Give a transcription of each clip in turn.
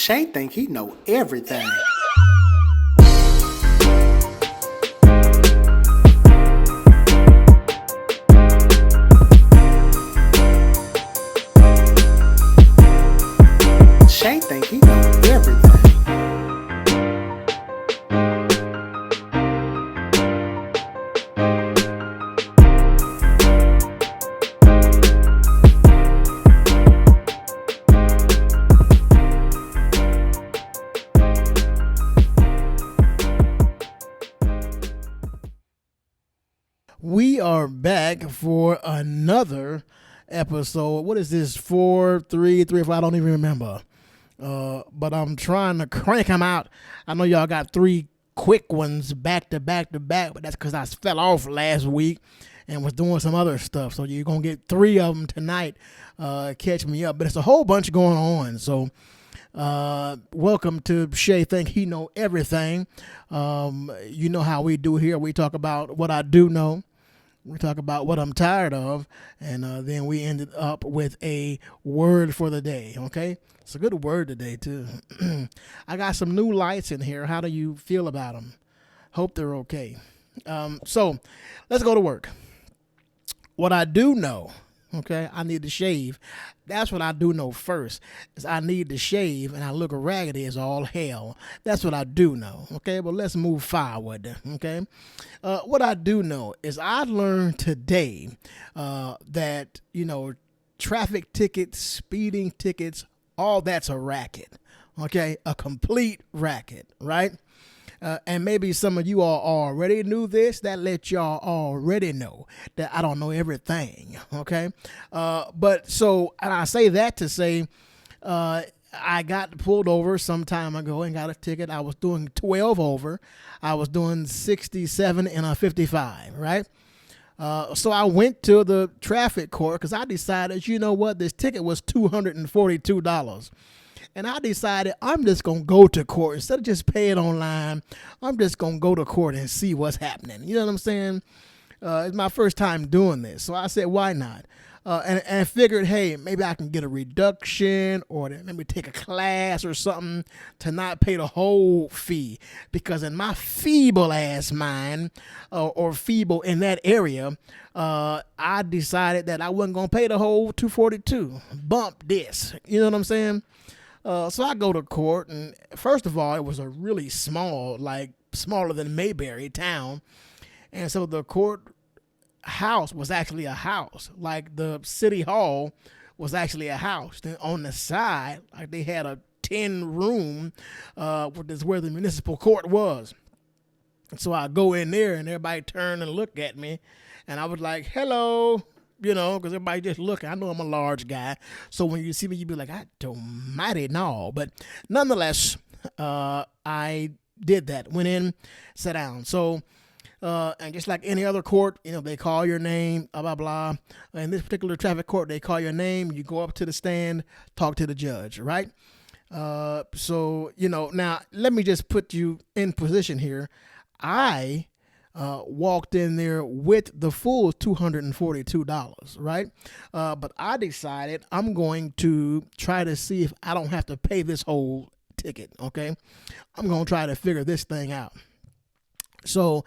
Shay think he know everything. Shay think he know everything. We are back for another episode. What is this? 4, 3, 3, 4? I don't even remember. But I'm trying to crank them out. I know y'all got 3 quick ones back to back to back, but that's because I fell off last week and was doing some other stuff. So you're going to get 3 of them tonight. Catch me up. But it's a whole bunch going on. So welcome to Shay Think He Know Everything. You know how we do here. We talk about what I do know. We talk about what I'm tired of, and then we ended up with a word for the day, okay? It's a good word today, too. I got some new lights in here. How do you feel about them? Hope they're okay. So let's go to work. What I do know, okay, I need to shave. That's what I do know first, is I need to shave, and I look raggedy as all hell. That's what I do know, okay? But let's move forward, okay? What I do know is I learned today that, traffic tickets, speeding tickets, all that's a racket, okay? A complete racket, right? And maybe some of you all already knew this. That let y'all already know that I don't know everything, okay? And I say that to say I got pulled over some time ago and got a ticket. I was doing 12 over. I was doing 67 in a 55, right? So I went to the traffic court because I decided, you know what, this ticket was $242. And I decided I'm just going to go to court. Instead of just paying online, I'm just going to go to court and see what's happening. You know what I'm saying? It's my first time doing this. So I said, why not? And figured, hey, maybe I can get a reduction or maybe take a class or something to not pay the whole fee. Because in my feeble ass mind, or feeble in that area, I decided that I wasn't going to pay the whole $242. Bump this. You know what I'm saying? So I go to court, and first of all, it was a really small, like smaller than Mayberry town. And so the court house was actually a house. Like the city hall was actually a house. Then on the side, like they had a 10-room, which is where the municipal court was. So I go in there, and everybody turn and look at me. And I was like, hello. Because everybody just looking. I know I'm a large guy. So when you see me, you be like, I don't mighty know. But nonetheless, I did that. Went in, sat down. So, and just like any other court, they call your name, blah, blah, blah. In this particular traffic court, they call your name. You go up to the stand, talk to the judge, right? So, now let me just put you in position here. I walked in there with the full $242, right? But I decided I'm going to try to see if I don't have to pay this whole ticket, okay? I'm going to try to figure this thing out. So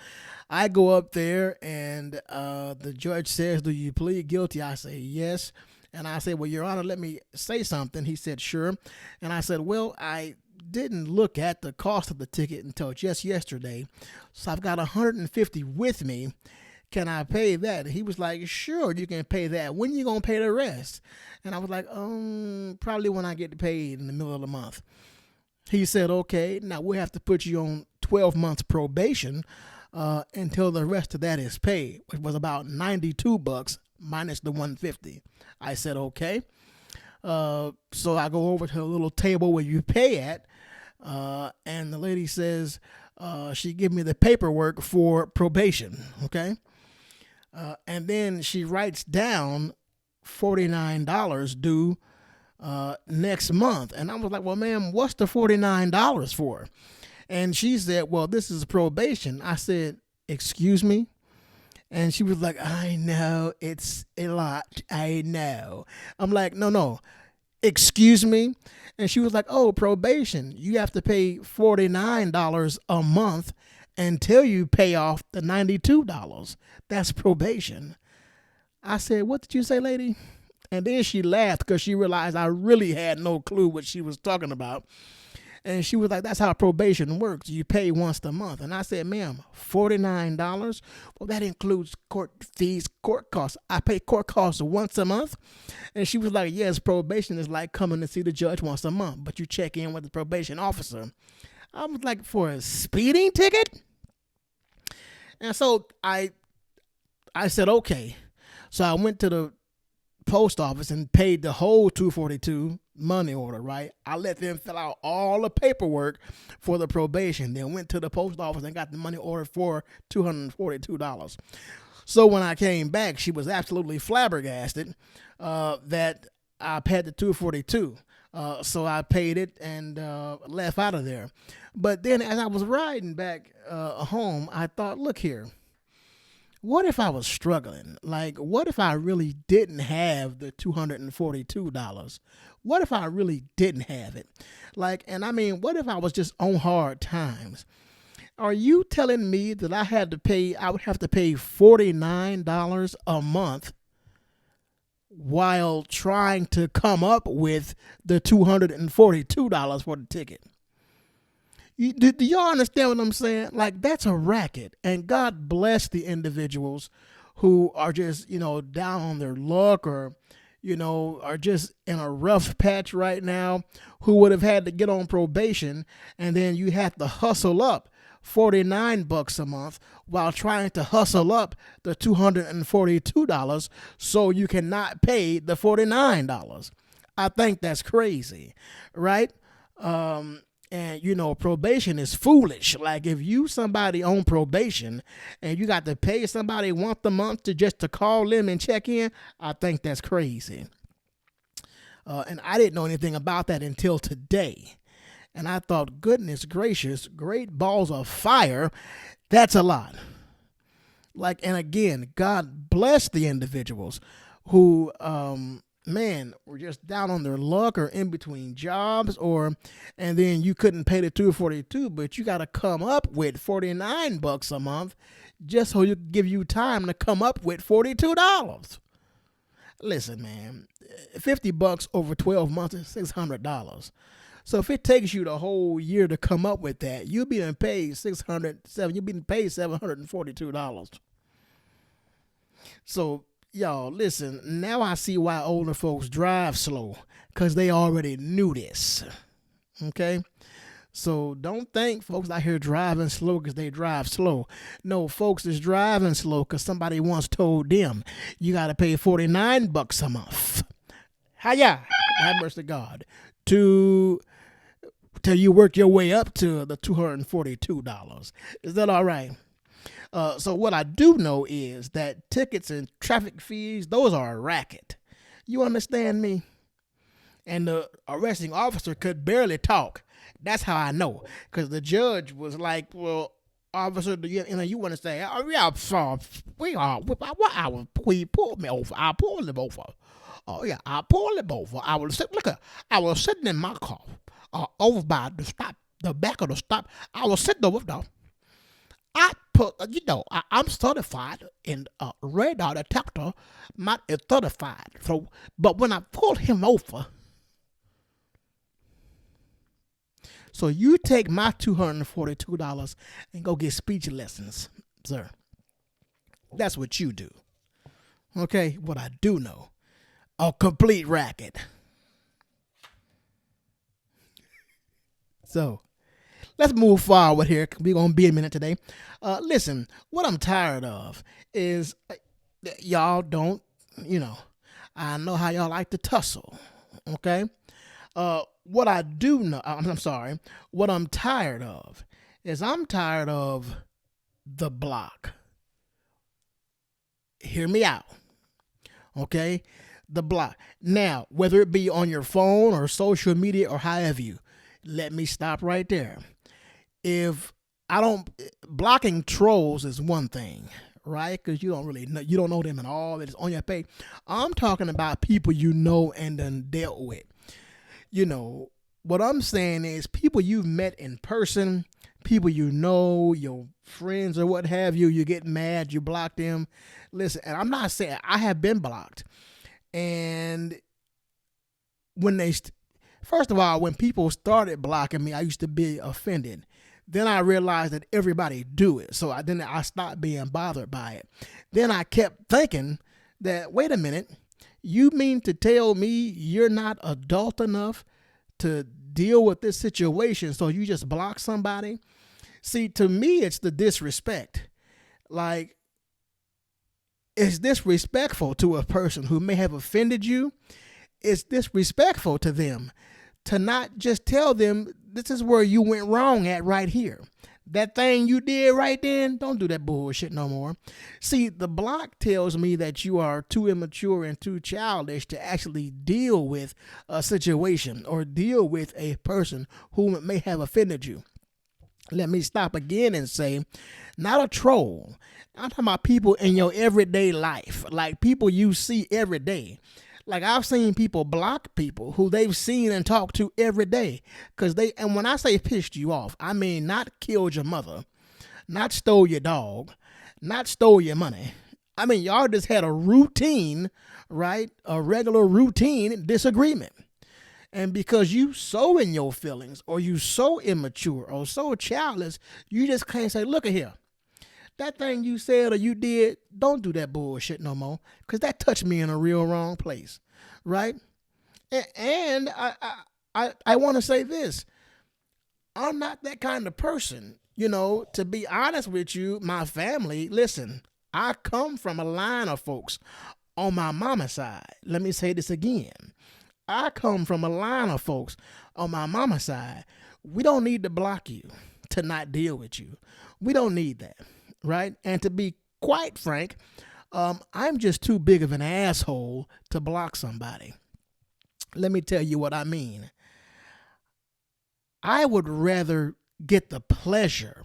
I go up there, and the judge says, do you plead guilty? I say, yes. And I said, well, Your Honor, let me say something. He said, sure. And I said, well, I didn't look at the cost of the ticket until just yesterday. So I've got $150 with me. Can I pay that? He was like, sure, you can pay that. When you going to pay the rest? And I was like, probably when I get paid in the middle of the month. He said, okay, now we'll have to put you on 12 months probation until the rest of that is paid, which was about $92 minus the $150. I said, okay. So I go over to the little table where you pay at, and the lady says she give me the paperwork for probation, okay? And then she writes down $49 due next month. And I was like, well, ma'am, what's the $49 for? And she said, well, this is probation. I said, excuse me? And she was like, I know, it's a lot. I know. I'm like, no. excuse me? And she was like, oh, probation. You have to pay $49 a month until you pay off the $92. That's probation. I said, what did you say, lady? And then she laughed because she realized I really had no clue what she was talking about. And she was like, that's how probation works. You pay once a month. And I said, ma'am, $49? Well, that includes court fees, court costs. I pay court costs once a month. And she was like, yes, probation is like coming to see the judge once a month, but you check in with the probation officer. I was like, for a speeding ticket? And so I said, okay. So I went to the post office and paid the whole $242 money order, right? I let them fill out all the paperwork for the probation, then went to the post office and got the money order for $242. So when I came back, she was absolutely flabbergasted that I paid the $242. So I paid it and left out of there. But then as I was riding back home, I thought, look here. What if I was struggling? Like, what if I really didn't have the $242? What if I really didn't have it? Like, and I mean, what if I was just on hard times? Are you telling me that I would have to pay $49 a month while trying to come up with the $242 for the ticket? Do y'all understand what I'm saying? Like, that's a racket. And God bless the individuals who are just, down on their luck or, are just in a rough patch right now, who would have had to get on probation, and then you have to hustle up $49 a month while trying to hustle up the $242 so you cannot pay the $49. I think that's crazy, right? And probation is foolish. Like, if you somebody on probation and you got to pay somebody once a month to call them and check in, I think that's crazy. And I didn't know anything about that until today. And I thought, goodness gracious, great balls of fire. That's a lot. Like, and again, God bless the individuals who, were just down on their luck or in between jobs, and then you couldn't pay the $242, but you got to come up with $49 a month just so you give you time to come up with $42. Listen, man, $50 over 12 months is $600. So if it takes you the whole year to come up with that, you'll be paid $742. So y'all, listen, now I see why older folks drive slow, because they already knew this. Okay? So don't think folks out here driving slow because they drive slow. No, folks is driving slow because somebody once told them you got to pay $49 a month. Hiya! Have mercy, God. Till you work your way up to the $242. Is that all right? So what I do know is that tickets and traffic fees, those are a racket. You understand me? And the arresting officer could barely talk. That's how I know. Because the judge was like, well, officer, you want to say, oh, yeah, we pulled me over. I pulled him over. Oh, yeah, I pulled him over. I was sitting in my car over by the back of the stop. I was sitting over there. I'm certified in radar detector. Mine is certified. So, but when I pulled him over, so you take my $242 and go get speech lessons, sir. That's what you do. Okay, what I do know, a complete racket. So, let's move forward here. We're going to be a minute today. Listen, what I'm tired of is y'all don't, I know how y'all like to tussle, okay? What I do know, what I'm tired of is I'm tired of the block. Hear me out, okay? The block. Now, whether it be on your phone or social media or however you, let me stop right there. Blocking trolls is one thing, right? Because you don't know them at all. It's on your page. I'm talking about people you know and done dealt with. You know, what I'm saying is people you've met in person, people you know, your friends or what have you, you get mad, you block them. Listen, and I'm not saying I have been blocked. And when first of all, when people started blocking me, I used to be offended. Then I realized that everybody do it. So then I stopped being bothered by it. Then I kept thinking that, wait a minute, you mean to tell me you're not adult enough to deal with this situation, so you just block somebody? See, to me, it's the disrespect. Like, it's disrespectful to a person who may have offended you. It's disrespectful to them to not just tell them this is where you went wrong at right here. That thing you did right then, don't do that bullshit no more. See, the block tells me that you are too immature and too childish to actually deal with a situation or deal with a person who may have offended you. Let me stop again and say, not a troll. I'm talking about people in your everyday life, like people you see every day. Like, I've seen people block people who they've seen and talked to every day. And when I say pissed you off, I mean not killed your mother, not stole your dog, not stole your money. I mean, y'all just had a routine, right? A regular routine disagreement. And because you so in your feelings, or you so immature or so childish, you just can't say, look at here. That thing you said or you did, don't do that bullshit no more, because that touched me in a real wrong place, right? And I want to say this. I'm not that kind of person. You know, to be honest with you, my family, listen, I come from a line of folks on my mama's side. Let me say this again. I come from a line of folks on my mama's side. We don't need to block you to not deal with you. We don't need that, right? And to be quite frank, I'm just too big of an asshole to block somebody. Let me tell you what I mean. I would rather get the pleasure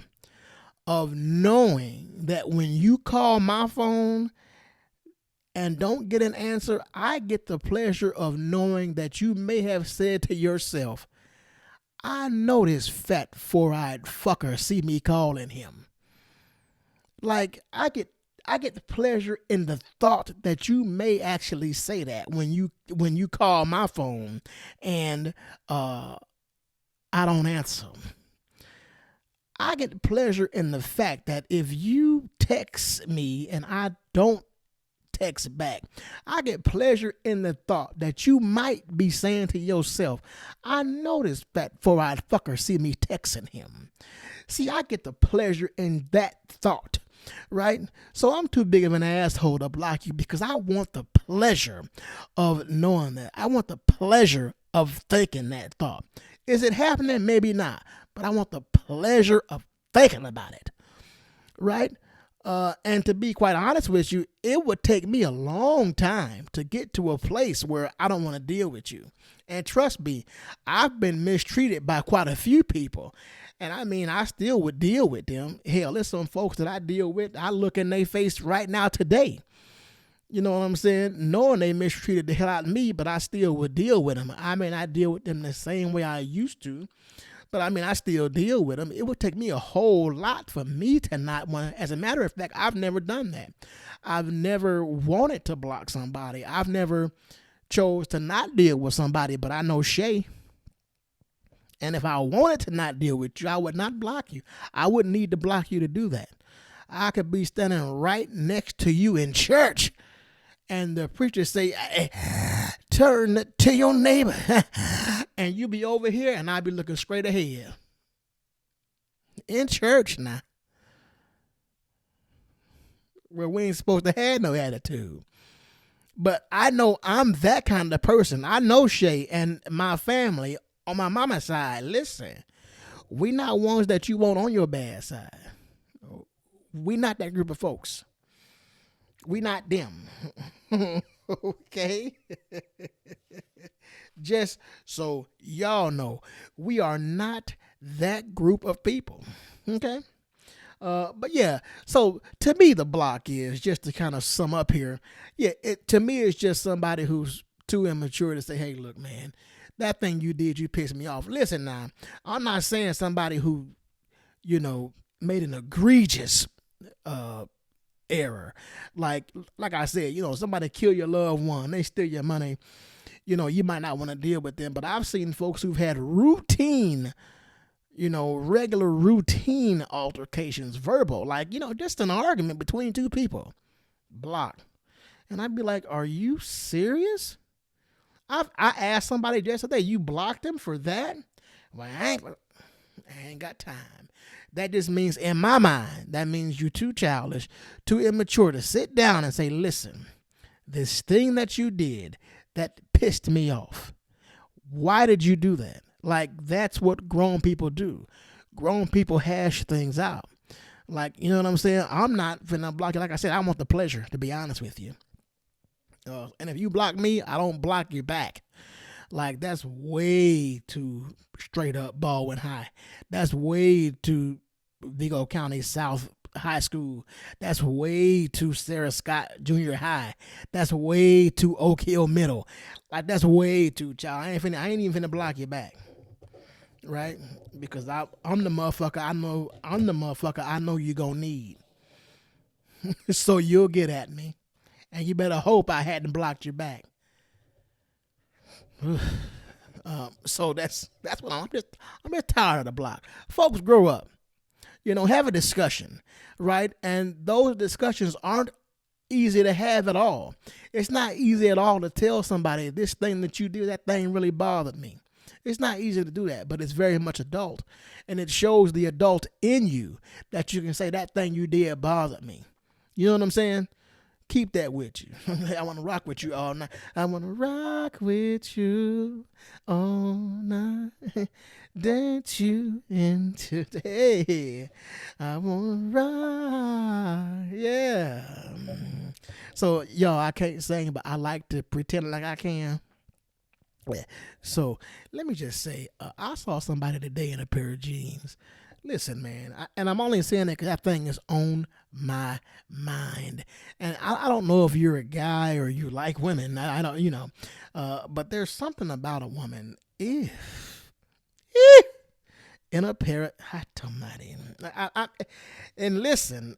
of knowing that when you call my phone and don't get an answer, I get the pleasure of knowing that you may have said to yourself, I know this fat four-eyed fucker see me calling him. Like, I get the pleasure in the thought that you may actually say that when you call my phone and I don't answer. I get pleasure in the fact that if you text me and I don't text back, I get pleasure in the thought that you might be saying to yourself, I know this fat four-eyed fucker see me texting him. See, I get the pleasure in that thought, right? So I'm too big of an asshole to block you because I want the pleasure of knowing that. I want the pleasure of thinking that thought. Is it happening? Maybe not, but I want the pleasure of thinking about it, right? And to be quite honest with you, it would take me a long time to get to a place where I don't want to deal with you. And trust me, I've been mistreated by quite a few people. And I mean, I still would deal with them. Hell, there's some folks that I deal with, I look in their face right now today. You know what I'm saying? Knowing they mistreated the hell out of me, but I still would deal with them. I mean, I deal with them the same way I used to. But I mean, I still deal with them. It would take me a whole lot for me to not want. As a matter of fact, I've never done that. I've never wanted to block somebody. I've never chose to not deal with somebody, but I know Shay. And if I wanted to not deal with you, I would not block you. I wouldn't need to block you to do that. I could be standing right next to you in church, and the preacher say, hey, turn to your neighbor. And you be over here, and I be looking straight ahead. In church now. Where we ain't supposed to have no attitude. But I know I'm that kind of person. I know Shay and my family on my mama's side. Listen, we not ones that you want on your bad side. We not that group of folks. We not them. Okay? Just so y'all know, we are not that group of people. Okay? But yeah, so to me, the block is, just to kind of sum up here, to me, it's just somebody who's too immature to say, hey, look, man, that thing you did, you pissed me off. Listen now, I'm not saying somebody who, made an egregious error. Like I said, somebody kill your loved one, they steal your money, you might not want to deal with them. But I've seen folks who've had routine, regular routine altercations, verbal, like, just an argument between two people, block. And I'd be like, are you serious? I asked somebody yesterday, you blocked him for that? Well, I ain't got time. That just means, in my mind, that means you're too childish, too immature to sit down and say, listen, this thing that you did, that pissed me off. Why did you do that? Like, that's what grown people do. Grown people hash things out. Like, you know what I'm saying? I'm not finna block you. Like I said, I want the pleasure, to be honest with you. And if you block me, I don't block you back. Like, that's way too straight up Baldwin High. That's way too Vigo County South High School. That's way too Sarah Scott Junior High. That's way too Oak Hill Middle. Like, that's way too child. I ain't even finna block you back. Right? Because I'm the motherfucker I know you gonna need. So you'll get at me. And you better hope I hadn't blocked you back. So that's what I'm just tired of the block. Folks, grow up. Have a discussion, right? And those discussions aren't easy to have at all. It's not easy at all to tell somebody, this thing that you did, that thing really bothered me. It's not easy to do that, but it's very much adult. And it shows the adult in you that you can say, that thing you did bothered me. You know what I'm saying? Keep that with you. I want to rock with you all night. I want to rock with you all night. Dance you into the hey. I want to rock. Yeah. So, y'all, I can't sing, but I like to pretend like I can. Yeah. So, let me just say, I saw somebody today in a pair of jeans. Listen, man, and I'm only saying that because that thing is on my mind. And I don't know if you're a guy or you like women. I don't, but there's something about a woman in a pair of hot tomato. And listen,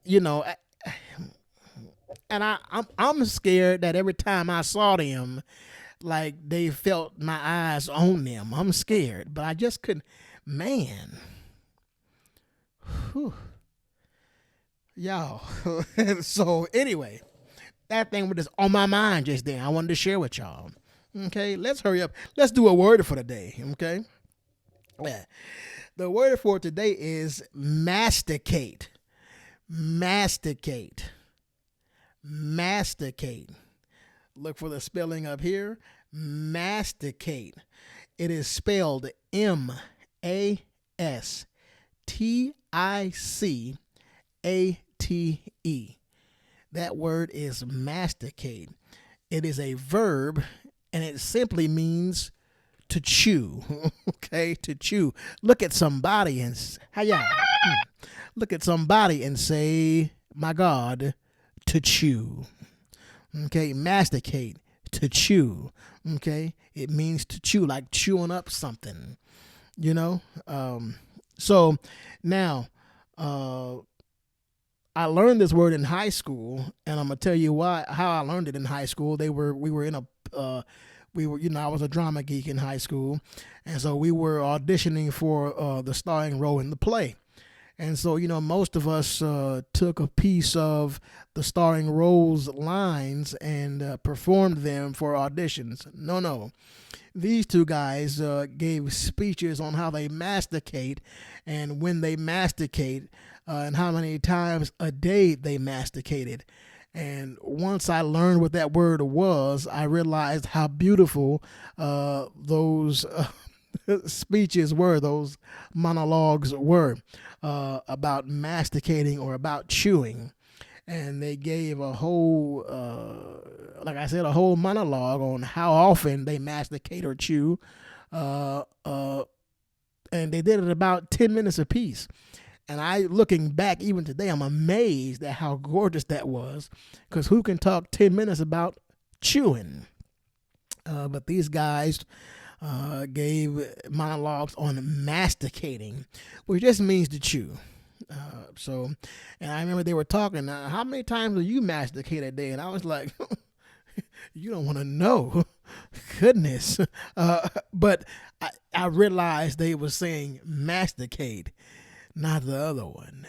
and I'm scared that every time I saw them, like they felt my eyes on them. I'm scared, but I just couldn't, man. Whew. Y'all. So anyway, that thing was just on my mind just then. I wanted to share with y'all. Okay, let's hurry up. Let's do a word for the day. Okay. Yeah. The word for today is masticate. Masticate. Masticate. Look for the spelling up here. Masticate. It is spelled MASTICATE. That word is masticate. It is a verb, and it simply means to chew. Okay, to chew. Look at somebody and look at somebody and say, "My God, to chew." Okay, masticate, to chew. Okay, it means to chew, like chewing up something. So now, I learned this word in high school, and I'm gonna tell you how I learned it in high school. I was a drama geek in high school, and so we were auditioning for the starring role in the play. And so, most of us took a piece of the starring roles lines and performed them for auditions. No. These two guys gave speeches on how they masticate and when they masticate and how many times a day they masticated. And once I learned what that word was, I realized how beautiful those speeches were, those monologues were about masticating or about chewing. And they gave a whole, a whole monologue on how often they masticate or chew. And they did it about 10 minutes apiece. And looking back even today, I'm amazed at how gorgeous that was. Because who can talk 10 minutes about chewing? But these guys gave monologues on masticating, which just means to chew. And I remember they were talking, how many times do you masticate a day? And I was like, you don't want to know. Goodness. But I realized they were saying masticate, not the other one.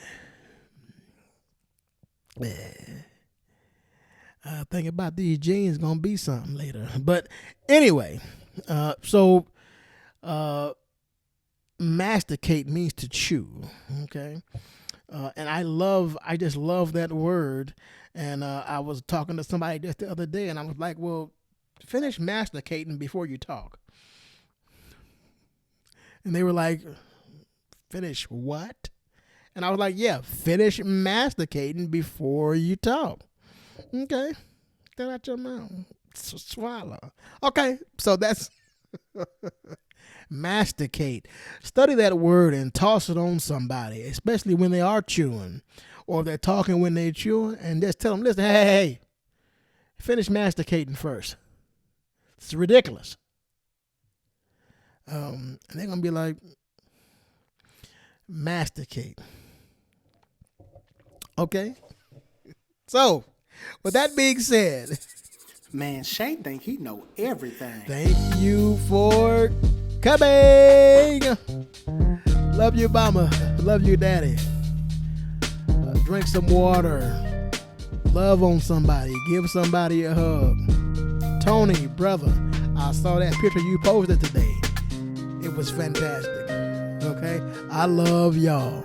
Think about these jeans gonna be something later. But anyway, masticate means to chew. Okay. And I just love that word. And I was talking to somebody just the other day, and I was like, well, finish masticating before you talk. And they were like, finish what? And I was like, yeah, finish masticating before you talk. Okay. Get out your mouth. Swallow. Okay. So that's masticate. Study that word and toss it on somebody, especially when they are chewing or if they're talking when they're chewing, and just tell them, listen, hey, finish masticating first. It's ridiculous. And they're going to be like, masticate. Okay. So, with that being said, Man, Shay think he know everything. thank you for coming. Love you, mama. Love you, daddy. Drink some water. Love on somebody. Give somebody a hug. Tony, brother, I saw that picture you posted today. It was fantastic. Okay? I love y'all.